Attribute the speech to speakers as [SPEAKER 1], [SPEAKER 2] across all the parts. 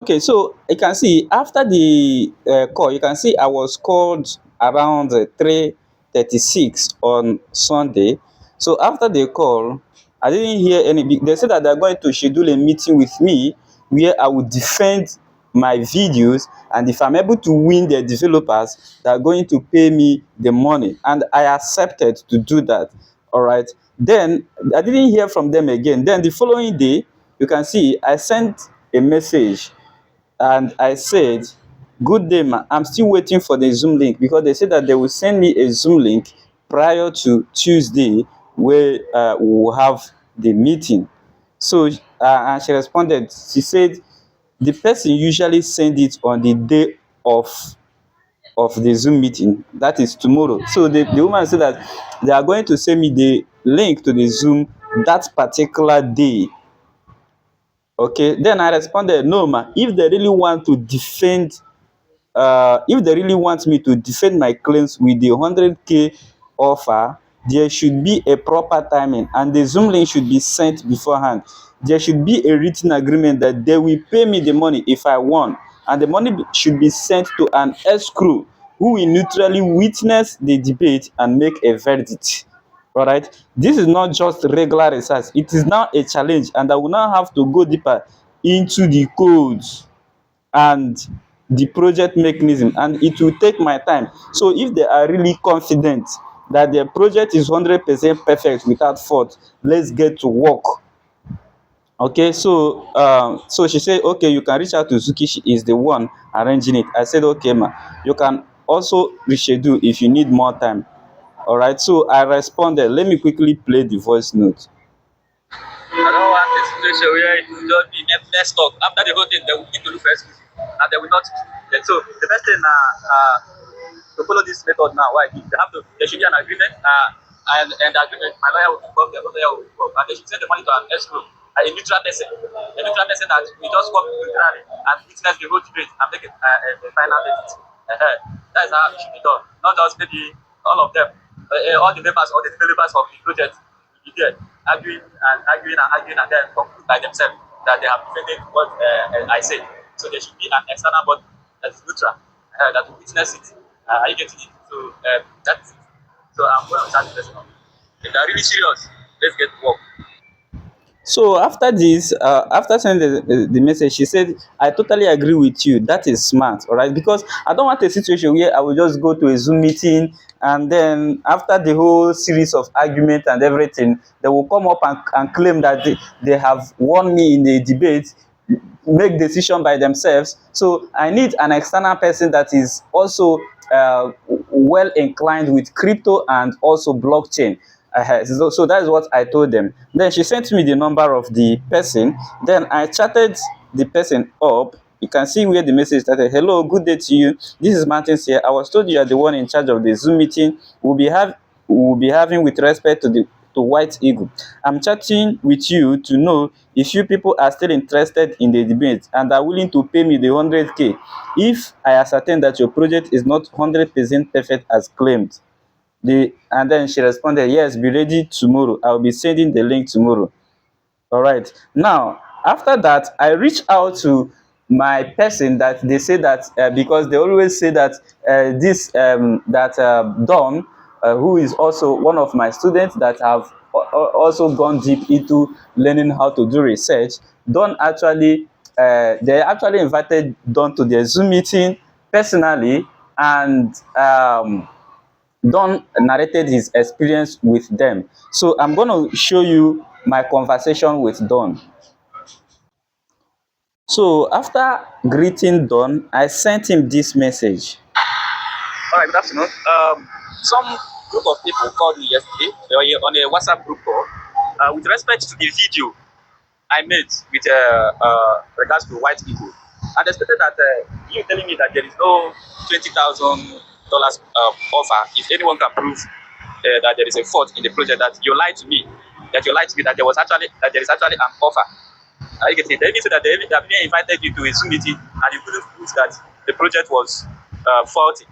[SPEAKER 1] Okay, so you can see after the call, you can see I was called around 3:36 on Sunday. So after the call, I didn't hear any. They said that they're going to schedule a meeting with me where I would defend my videos, and if I'm able to win the developers, they're going to pay me the money, and I accepted to do that. All right. Then I didn't hear from them again. Then the following day, you can see I sent a message and I said, "Good day, ma. I'm still waiting for the Zoom link because they said that they will send me a Zoom link prior to Tuesday where we will have the meeting." So, and she responded, she said, "The person usually send it on the day of the Zoom meeting, that is tomorrow." So the woman said that they are going to send me the link to the Zoom that particular day. Okay, then I responded, "No, ma, if they really want to defend if they really want me to defend my claims with the 100K offer, there should be a proper timing and the Zoom link should be sent beforehand. There should be a written agreement that they will pay me the money if I won, and the money should be sent to an escrow who will neutrally witness the debate and make a verdict." All right, this is not just regular research, it is now a challenge, and I will now have to go deeper into the codes and the project mechanism, and it will take my time. So if they are really confident that their project is 100% perfect without fault, let's get to work. Okay, so she said, "Okay, you can reach out to Zuki, she is the one arranging it." I said, "Okay, ma, you can also reschedule if you need more time." All right, so I responded. Let me quickly play the voice note. I don't want a situation where it will just be next talk. After the whole thing, they will need to look for excuse, and they will not. Yeah, so the best thing to follow this method now. Why? They have to. There should be an agreement, and the agreement. My lawyer will involve, the lawyer will involve, and they should send the money to an escrow, a neutral person that will just come neutrally and witness the whole debate and make a final verdict. That is how it should be done. Not just maybe all of them, all the members or the developers of the project will be there arguing and then conclude by themselves that they have defended what I said. So there should be an external body that is neutral, that will witness it. Are you getting it? So that's it. So I'm going to start the lesson. If they're really serious, let's get to work. So after this, after sending the message, she said, "I totally agree with you. That is smart, all right? Because I don't want a situation where I will just go to a Zoom meeting and then after the whole series of argument and everything, they will come up and claim that they have won me in the debate, make decision by themselves. So I need an external person that is also well inclined with crypto and also blockchain." So that is what I told them. Then she sent me the number of the person. Then I chatted the person up. You can see where the message started. "Hello, good day to you. This is Martins here. I was told you are the one in charge of the Zoom meeting we'll be having with respect to White Eagle. I'm chatting with you to know if you people are still interested in the debate and are willing to pay me the 100K if I ascertain that your project is not 100% perfect as claimed." And then she responded, "Yes, be ready tomorrow. I'll be sending the link tomorrow." All right. Now, after that, I reached out to my person that they say that because they always say that Don, who is also one of my students that have also gone deep into learning how to do research. Don actually, they actually invited Don to their Zoom meeting personally, and Don narrated his experience with them. So I'm going to show you my conversation with Don. So after greeting Don, I sent him this message. "All right, good afternoon. Some group of people called me yesterday. They were on a WhatsApp group call with respect to the video I made with regards to White people. And they stated that you telling me that there is no $20,000 offer if anyone can prove that there is a fault in the project. That you lied to me. That there is actually an offer. Are you getting it? They even said that they have even invited you to a Zoom meeting and you couldn't prove that the project was faulty.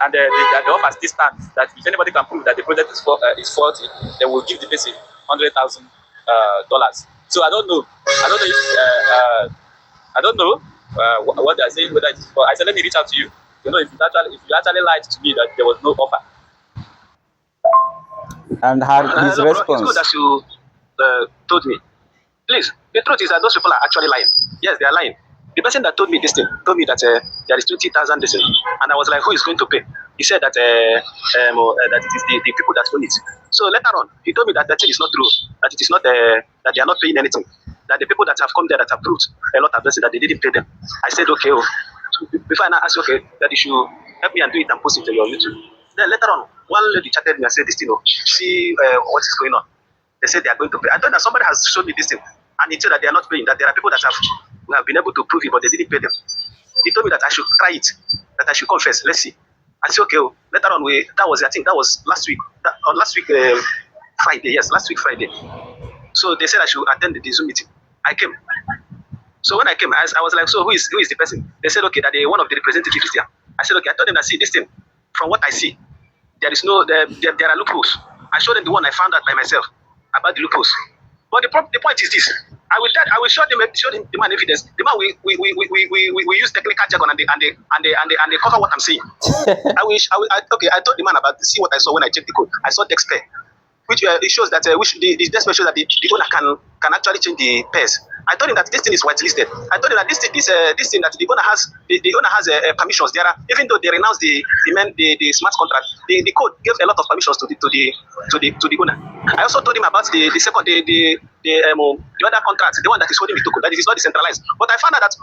[SPEAKER 1] And the offer still stands that if anybody can prove that the project is faulty, they will give the person $100,000. So I don't know. I don't know.
[SPEAKER 2] what they are saying, whether it's for. I said, let me reach out to you. You know, if you actually lied to me that there was no offer.
[SPEAKER 1] And his
[SPEAKER 2] No, bro, it's good
[SPEAKER 1] response.
[SPEAKER 2] that you told me. Please, the truth is that those people are actually lying. Yes, they are lying. The person that told me this thing told me that there is 20,000 this thing, and I was like, who is going to pay? He said that that it is the people that own it. So later on, he told me that that thing is not true. That it is not that they are not paying anything. That the people that have come there that have proved a lot of blessing that they didn't pay them. I said okay. Oh. So before I now asked okay that you should help me and do it and post it to your YouTube. Then later on, one lady chatted me and said this thing. Oh, see what is going on. They said they are going to pay. I thought that somebody has shown me this thing, and he said that they are not paying. That there are people that have been able to prove it, but they didn't pay them. He told me that I should try it, that I should confess. Let's see. I said okay. Oh. Later on, that was I think that was last week. Last week Friday. Yes, last week Friday. So they said I should attend the Zoom meeting. I came. So when I came, I was like, so who is the person? They said okay that one of the representatives is there. I said okay. I told them that see this thing. From what I see, there is no there are loopholes. I showed them the one I found out by myself about the loopholes. But the point is this: I will show them the man evidence. The man we use technical jargon and they cover what I'm saying. I told the man about see what I saw when I checked the code. I saw Dexpair, which it shows that the Dexpair shows that the owner can actually change the pairs. I told him that this thing is whitelisted. I told him that this thing that the owner has permissions. There are, even though they renounced the smart contract, the code gave a lot of permissions to the owner. I also told him about the second the other contract, the one that is holding the token, that it is not decentralized. But I found out that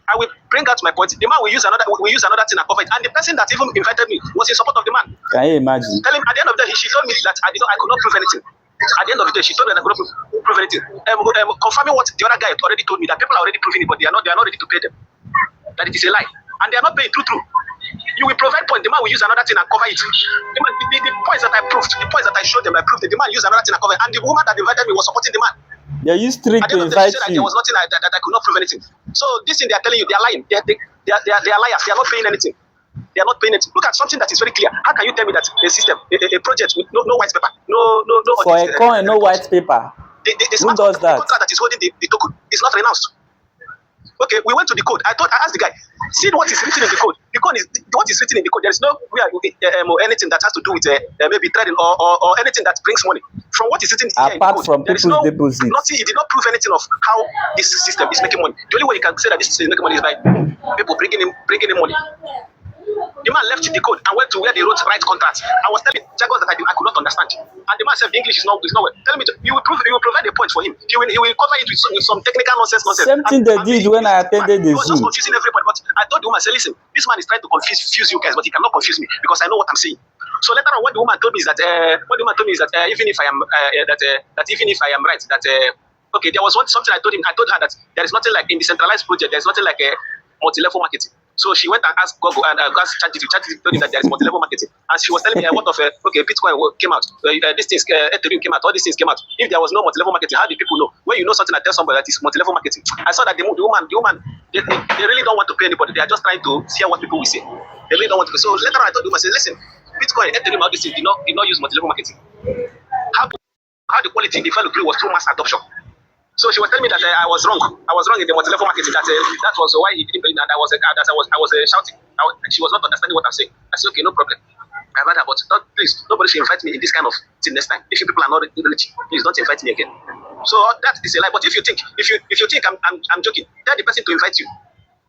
[SPEAKER 2] I will bring out my point. The man will use another thing and cover it. And the person that even invited me was in support of the man.
[SPEAKER 1] Can you imagine?
[SPEAKER 2] Tell him at the end of the day, she told me that I could not prove anything. At the end of the day, she told me that I could not prove anything. Confirming what the other guy already told me, that people are already proving it, but they are not ready to pay them. That it is a lie. And they are not paying true. You will provide point, the man will use another thing and cover it. The points that I proved, the points that I showed them, I proved it. The man used another thing and cover it. And the woman that invited me was supporting the man.
[SPEAKER 1] They used trick
[SPEAKER 2] At the
[SPEAKER 1] to
[SPEAKER 2] end of the day,
[SPEAKER 1] invite
[SPEAKER 2] she said that
[SPEAKER 1] you.
[SPEAKER 2] there was nothing that I could not prove anything. So this thing they are telling you, they are lying. They are liars. They are not paying anything. They are not paying it. Look at something that is very clear. How can you tell me that a system, a project with no white paper, no
[SPEAKER 1] For a coin, no white paper.
[SPEAKER 2] the
[SPEAKER 1] Who
[SPEAKER 2] smart
[SPEAKER 1] does
[SPEAKER 2] contract, the
[SPEAKER 1] that?
[SPEAKER 2] contract that is holding the token is not renounced. Okay, we went to the code. I asked the guy, see what is written in the code. The code is what is written in the code. There is no anything that has to do with maybe trading or anything that brings money. From what is written here in the
[SPEAKER 1] Apart
[SPEAKER 2] code,
[SPEAKER 1] from
[SPEAKER 2] there is
[SPEAKER 1] people's
[SPEAKER 2] no
[SPEAKER 1] deposits.
[SPEAKER 2] nothing. He did not prove anything of how this system is making money. The only way you can say that this system is making money is by people bringing in money. The man left the code and went to where they wrote right contracts. I was telling jargons that I could not understand. And the man said the English is not well. Tell me, you will provide a point for him. He will cover it with some technical nonsense.
[SPEAKER 1] Same thing they did when I attended the
[SPEAKER 2] He was just
[SPEAKER 1] Zoom.
[SPEAKER 2] confusing everybody. But I told the woman, I said, listen, this man is trying to confuse you guys, but he cannot confuse me because I know what I'm saying. So later on, what the woman told me is that even if I am that even if I am right, that okay, there was something I told her that there is nothing like in the centralized project. There is nothing like a multi-level marketing. So she went and asked Google and asked ChatGPT. ChatGPT told him that there is multi-level marketing, and she was telling me what of okay, Bitcoin came out, these things, Ethereum came out, all these things came out. If there was no multi-level marketing, how do people know? When you know something, I tell somebody that is multi-level marketing. I saw that the woman, they really don't want to pay anybody. They are just trying to see what people will say. They really don't want to pay. So later on, I told the woman, I said, listen, Bitcoin, Ethereum, all these things did not use multi-level marketing. How the quality, the value grew was through mass adoption. So she was telling me that I was wrong. I was wrong in the multi-level marketing. That was why he didn't believe that I was shouting. She was not understanding what I'm saying. I said, okay, no problem. I've had that, but please, nobody should invite me in this kind of thing next time. If you people are not rich, please don't invite me again. So that is a lie. But if you think I'm joking, tell the person to invite you.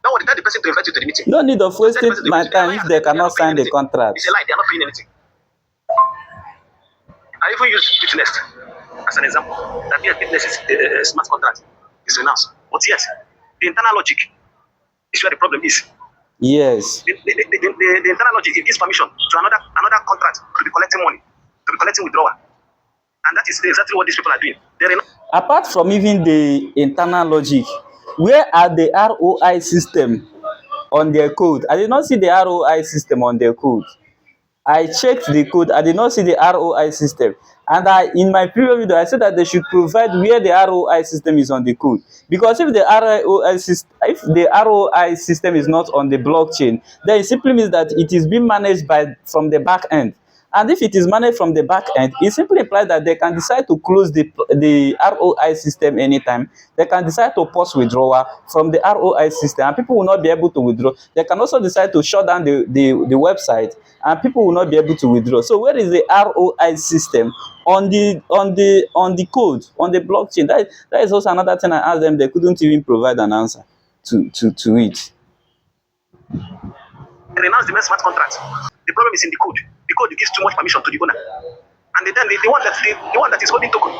[SPEAKER 2] Don't worry, tell the person to invite you to the meeting.
[SPEAKER 1] No need of wasting my time if they cannot sign the contract.
[SPEAKER 2] It's a lie. They are not paying anything. I even use Bitnest as an example. That Bitnest is a smart contract. It's renounced. But yes, the internal logic is where the problem is.
[SPEAKER 1] Yes.
[SPEAKER 2] The internal logic, it gives permission to another contract to be collecting money, to be collecting withdrawal. And that is exactly what these people are doing.
[SPEAKER 1] Apart from even the internal logic, where are the ROI system on their code? I did not see the ROI system on their code. I checked the code. I did not see the ROI system. And in my previous video, I said that they should provide where the ROI system is on the code. Because if the ROI system is not on the blockchain, then it simply means that it is being managed from the back end. And if it is managed from the back end, it simply implies that they can decide to close the ROI system anytime. They can decide to pause withdrawal from the ROI system, and people will not be able to withdraw. They can also decide to shut down the website, and people will not be able to withdraw. So where is the ROI system on the code, on the blockchain? That is also another thing I asked them. They couldn't even provide an answer to it.
[SPEAKER 2] Renounce the smart contract. The problem is in the code. The code gives too much permission to the owner. And then the one that is holding token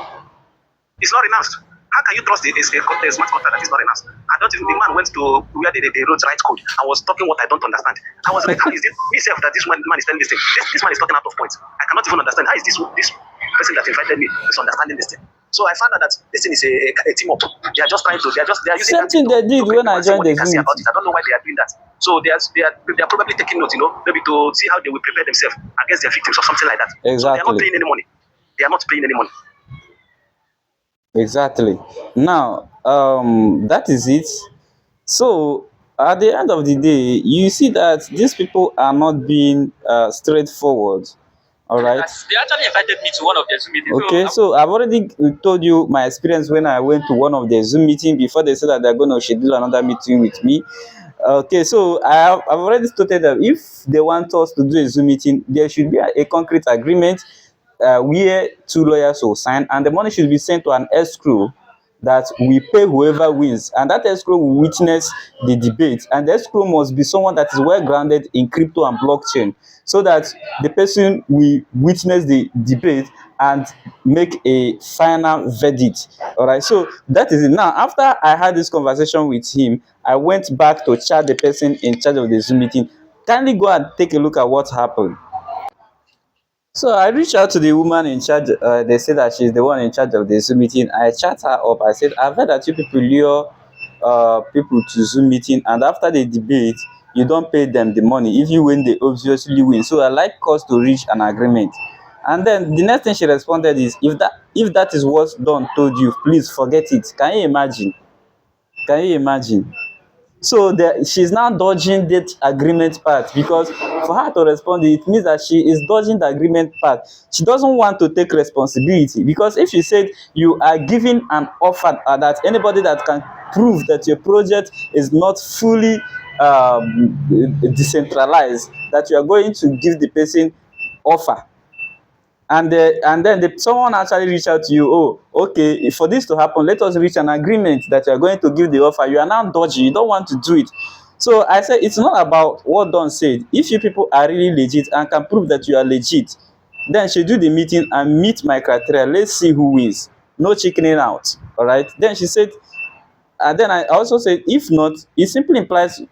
[SPEAKER 2] is not renounced. How can you trust a smart contract that is not renounced? I don't even, the man went to where they wrote right code and was talking what I don't understand. I was like, how is it myself that this man is telling this thing? This man is talking out of points. I cannot even understand. How is this person that invited me is understanding this thing? So I found out that this thing is a team up. They are just trying to, they are using
[SPEAKER 1] Same thing they did when I joined the Zoom.
[SPEAKER 2] I don't know why they are doing that. So they are probably taking notes, maybe to see how they will prepare themselves against their victims or something like that. So they are not
[SPEAKER 1] Exactly.
[SPEAKER 2] paying any money. They are not paying any money.
[SPEAKER 1] Exactly. Now, that is it. So, at the end of the day, you see that these people are not being straightforward. All right.
[SPEAKER 2] They actually invited me to one of their Zoom meetings.
[SPEAKER 1] Okay, so I've already told you my experience when I went to one of the Zoom meeting before they said that they're going to schedule another meeting with me. Okay, so I've already stated that if they want us to do a Zoom meeting, there should be a concrete agreement where two lawyers will sign, and the money should be sent to an escrow that we pay whoever wins, and that escrow will witness the debate, and the escrow must be someone that is well grounded in crypto and blockchain, so that the person will witness the debate and make a final verdict. All right, so that is it. Now, after I had this conversation with him, I went back to chat the person in charge of the Zoom meeting. Kindly go and take a look at what happened. So I reached out to the woman in charge. They said that she's the one in charge of the Zoom meeting. I chat her up. I said, I've heard that you people lure people to Zoom meeting, and after the debate, you don't pay them the money. If you win, they obviously win. So I like us to reach an agreement. And then the next thing she responded is, if that is what Don told you, please forget it. Can you imagine? Can you imagine? So she's now dodging that agreement part, because for her to respond, it means that she is dodging the agreement part. She doesn't want to take responsibility, because if she said you are giving an offer that anybody that can prove that your project is not fully decentralized, that you are going to give the person offer, and then someone actually reach out to you. Oh, okay, for this to happen, let us reach an agreement that you are going to give the offer. You are now dodging, you don't want to do it. So I said, it's not about what Don said. If you people are really legit and can prove that you are legit, then schedule the meeting and meet my criteria. Let's see who wins. No chickening out. All right, then she said, and then I also said, if not, it simply implies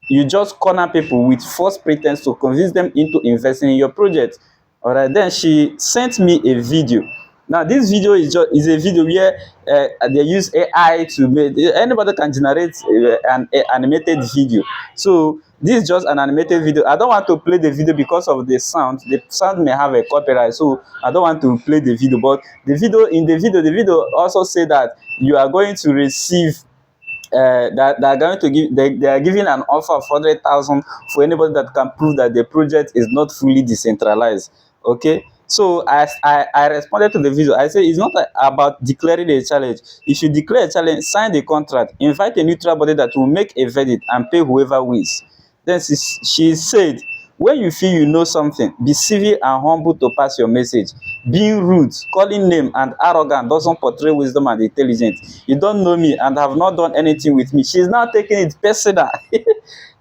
[SPEAKER 1] you just corner people with false pretense to convince them into investing in your project. All right, then she sent me a video. Now this video is a video where they use AI to make, anybody can generate an animated video. So this is just an animated video. I don't want to play the video because of the sound. The sound may have a copyright, so I don't want to play the video. But the video also say that you are going to receive that they are going to give, they are giving an offer of 100,000 for anybody that can prove that the project is not fully decentralized. Okay, so I responded to the video. I said, it's not about declaring a challenge. If you declare a challenge, sign the contract, invite a neutral body that will make a verdict and pay whoever wins. Then she said, when you feel you know something, be civil and humble to pass your message. Being rude, calling name, and arrogant doesn't portray wisdom and intelligence. You don't know me and have not done anything with me. She's now taking it personal.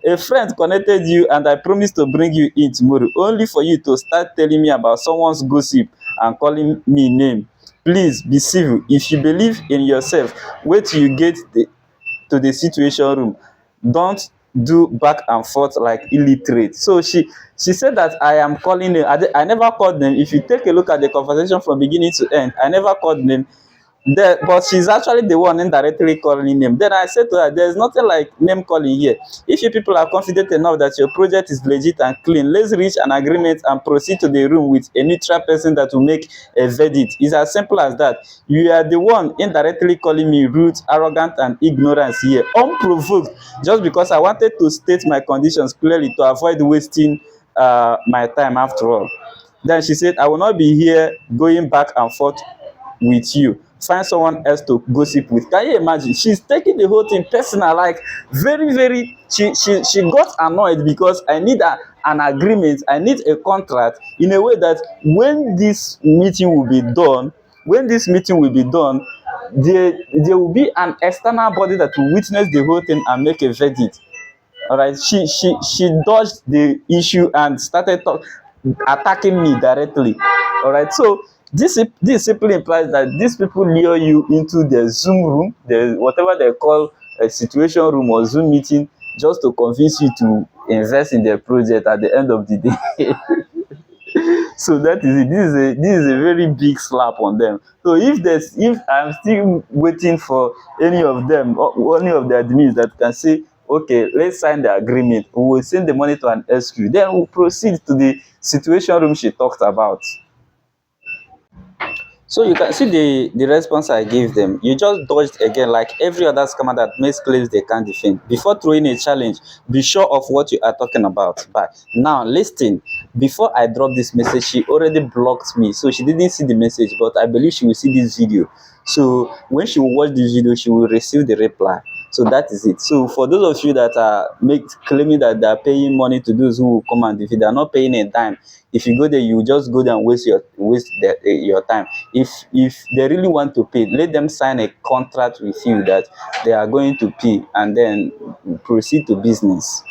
[SPEAKER 1] A friend connected you and I promised to bring you in tomorrow, only for you to start telling me about someone's gossip and calling me name. Please be civil. If you believe in yourself, wait till you get to the situation room. Don't do back and forth like illiterate. So she said that I am calling them. I never called them. If you take a look at the conversation from beginning to end, I never called them. But she's actually the one indirectly calling name. Then I said to her, there's nothing like name calling here. If you people are confident enough that your project is legit and clean, let's reach an agreement and proceed to the room with a neutral person that will make a verdict. It's as simple as that. You are the one indirectly calling me rude, arrogant, and ignorant here, unprovoked, just because I wanted to state my conditions clearly to avoid wasting my time after all. Then she said, I will not be here going back and forth with you. Find someone else to gossip with. Can you imagine? She's taking the whole thing personal, like very, very. She got annoyed because I need an agreement. I need a contract in a way that when this meeting will be done, there will be an external body that will witness the whole thing and make a verdict. All right, she dodged the issue and started attacking me directly. All right, so this simply implies that these people lure you into the Zoom room, the whatever they call a situation room or Zoom meeting, just to convince you to invest in their project at the end of the day. So that is it. This is a very big slap on them. So if I'm still waiting for any of them or any of the admins that can say, okay, let's sign the agreement, we will send the money to an SQ, then we'll proceed to the situation room she talked about. So you can see the response I gave them. You just dodged again, like every other scammer that makes claims they can't defend. Before throwing a challenge, be sure of what you are talking about. But now, listen. Before I drop this message, she already blocked me, so she didn't see the message. But I believe she will see this video. So when she will watch this video, she will receive the reply. So that is it. So for those of you that are claiming that they are paying money to those who will come and defeat, they are not paying a dime. If you go there, you just go there and waste your time. If they really want to pay, let them sign a contract with you that they are going to pay, and then proceed to business.